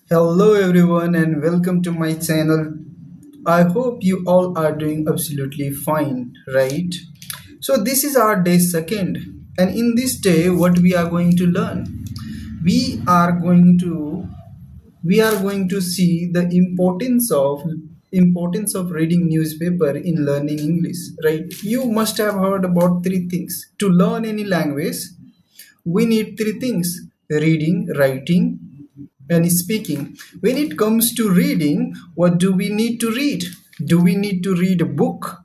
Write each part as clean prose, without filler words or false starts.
Hello everyone and welcome to my channel. I hope you all are doing absolutely fine, right? So this is our day second, and in this day what we are going to learn? We are going to we are going to see the importance of reading newspaper in learning English, right? You must have heard about three things. To learn any language, we need three things: reading, writing, and speaking. When it comes to reading, what do we need to read? Do we need to read a book,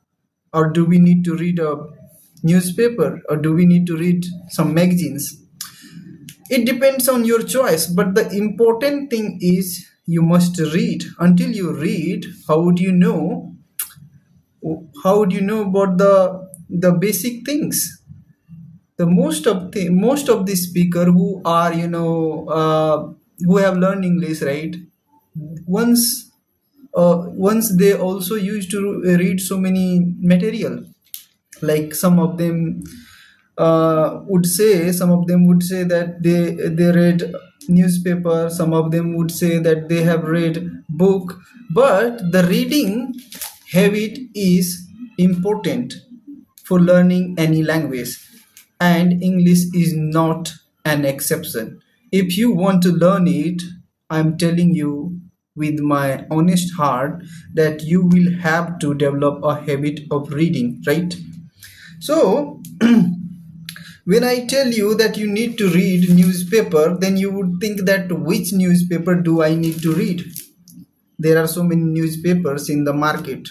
or do we need to read a newspaper, or do we need to read some magazines? It depends on your choice, but the important thing is you must read. Until you read, how would you know about the basic things? The most of the speaker who are who have learned English, right? Once they also used to read so many material. Like some of them would say that they read newspaper. Some of them would say that they have read book. But the reading habit is important for learning any language, and English is not an exception. If you want to learn it, I'm telling you with my honest heart that you will have to develop a habit of reading, right? So, when I tell you that you need to read newspaper, then you would think that which newspaper do I need to read? There are so many newspapers in the market.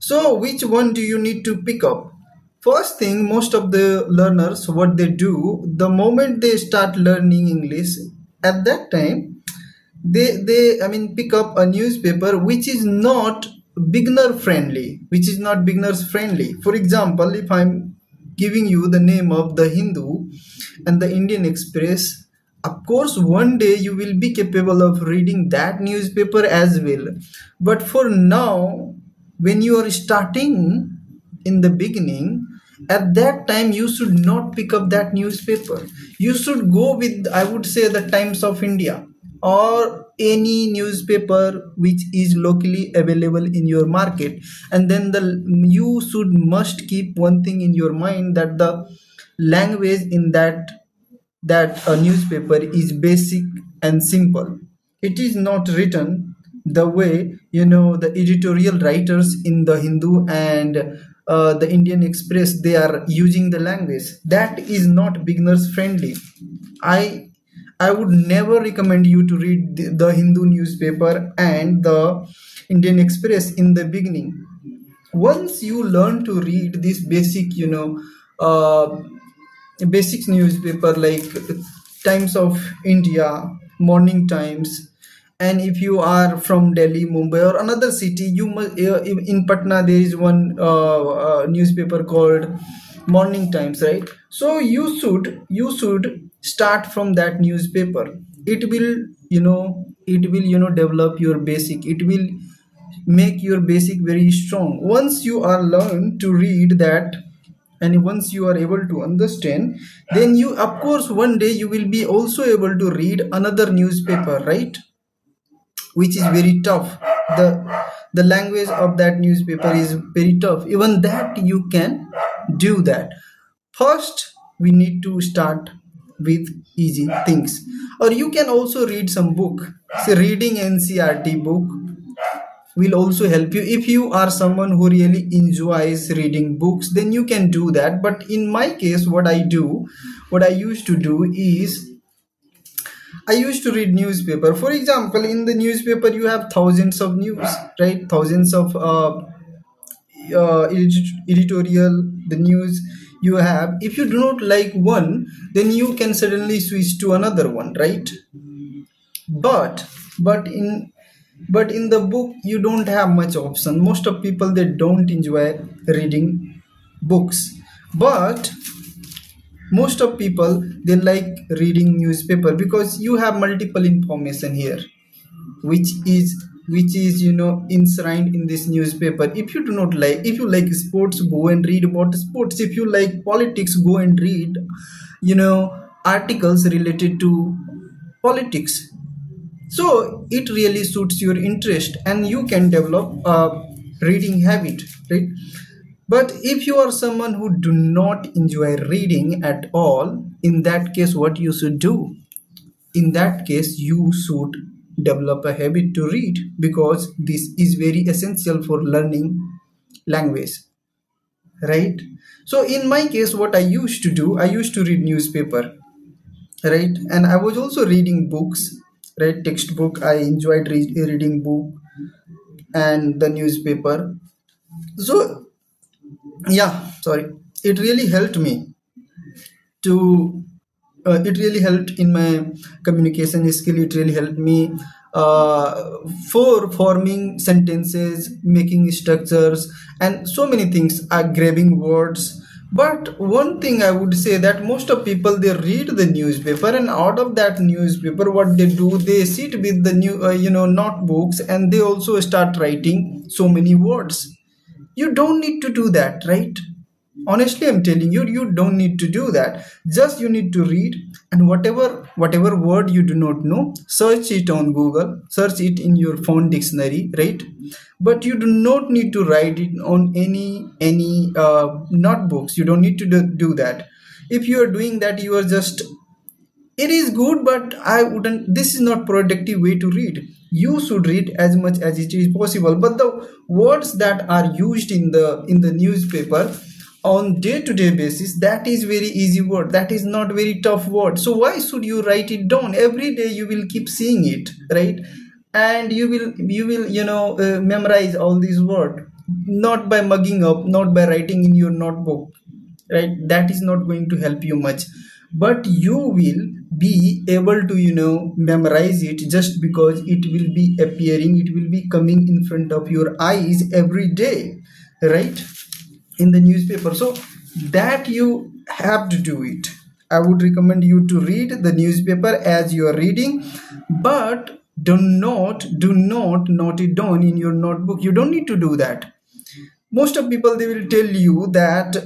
So which one do you need to pick up? First thing, most of the learners, what they do, the moment they start learning English, at that time they pick up a newspaper which is not beginners friendly. For example, if I'm giving you the name of the Hindu and the Indian Express, of course one day you will be capable of reading that newspaper as well. But for now, when you are starting in the beginning, at that time you should not pick up that newspaper. You should go with, I would say, the Times of India, or any newspaper which is locally available in your market. And then you should must keep one thing in your mind, that the language in that newspaper is basic and simple. It is not written the way the editorial writers in the Hindu and the Indian Express, they are using the language. That is not beginners friendly. I I would never recommend you to read the Hindu newspaper and the Indian Express in the beginning. Once you learn to read this basic newspaper like Times of India, Morning Times, and if you are from Delhi, Mumbai, or another city, you must in Patna there is one newspaper called Morning Times, right? So you should start from that newspaper. It will develop your basic. It will make your basic very strong. Once you are learned to read that, and once you are able to understand, then you, of course, one day you will be also able to read another newspaper, right? Which is very tough. The language of that newspaper is very tough. Even that you can do that. First, we need to start with easy things. Or you can also read some book. Say reading NCRT book will also help you. If you are someone who really enjoys reading books, then you can do that. But in my case, what I used to do is I used to read newspaper. For example, in the newspaper you have thousands of news, right? Thousands of editorial, the news you have. If you do not like one, then you can suddenly switch to another one, right? but but in the book you don't have much option. Most of people, they don't enjoy reading books. But most of people, they like reading newspaper because you have multiple information here, which is enshrined in this newspaper. If you like sports, go and read about sports. If you like politics, go and read articles related to politics. So it really suits your interest and you can develop a reading habit, right? But if you are someone who do not enjoy reading at all, in that case what you should do? In that case you should develop a habit to read, because this is very essential for learning language, right? So in my case what I used to do, I used to read newspaper, right? And I was also reading books, right? Textbook, I enjoyed reading book and the newspaper. So yeah, sorry, it really helped me to it really helped in my communication skill. It really helped me for forming sentences, making structures, and so many things, grabbing words. But one thing I would say, that most of people, they read the newspaper, and out of that newspaper what they do, they sit with the new notebooks, and they also start writing so many words. You don't need to do that, right? Honestly, I'm telling you, you don't need to do that. Just you need to read, and whatever word you do not know, search it on Google, search it in your phone dictionary, right? But you do not need to write it on any notebooks. You don't need to do that. If you are doing that, you are just, it is good, but I wouldn't, this is not productive way to read. You should read as much as it is possible, but the words that are used in the newspaper on day to day basis, that is very easy word, that is not very tough word. So why should you write it down? Every day you will keep seeing it, right? And you will memorize all these words, not by mugging up, not by writing in your notebook, right? That is not going to help you much. But you will be able to memorize it, just because it will be appearing, it will be coming in front of your eyes every day, right? In the newspaper. So that you have to do it. I would recommend you to read the newspaper as you are reading, but do not note it down in your notebook. You don't need to do that. Most of people, they will tell you that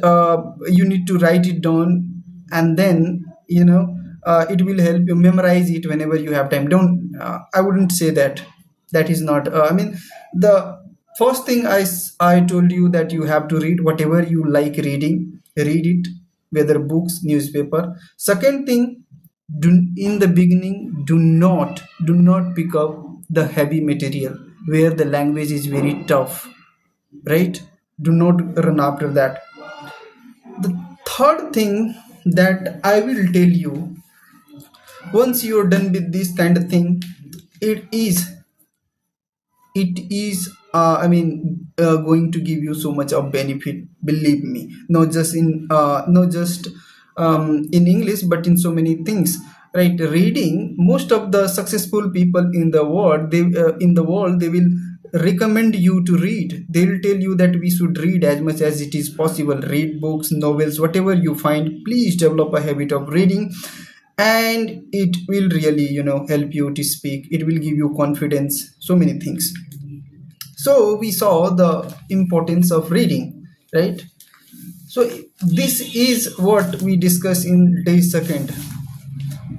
you need to write it down, and then it will help you memorize it whenever you have time. Don't I wouldn't say that. That is not I mean, the first thing, I told you that you have to read whatever you like reading. Read it, whether books, newspaper. Second thing, in the beginning, do not pick up the heavy material where the language is very tough, right? Do not run after that. The third thing that I will tell you, once you're done with this kind of thing, it is it is going to give you so much of benefit, believe me. Not just in English, but in so many things, right? Reading, most of the successful people in the world, they will recommend you to read. They will tell you that we should read as much as it is possible. Read books, novels, whatever you find. Please develop a habit of reading, and it will really help you to speak. It will give you confidence, so many things. So we saw the importance of reading, right? So this is what we discussed in day second.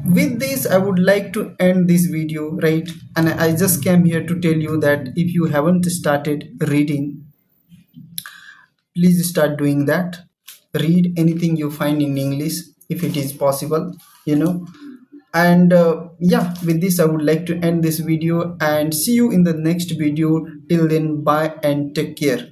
With this, I would like to end this video, right? And I just came here to tell you that if you haven't started reading, please start doing that. Read anything you find in English, if it is possible, you know and yeah, with this I would like to end this video, and see you in the next video. Till then, bye and take care.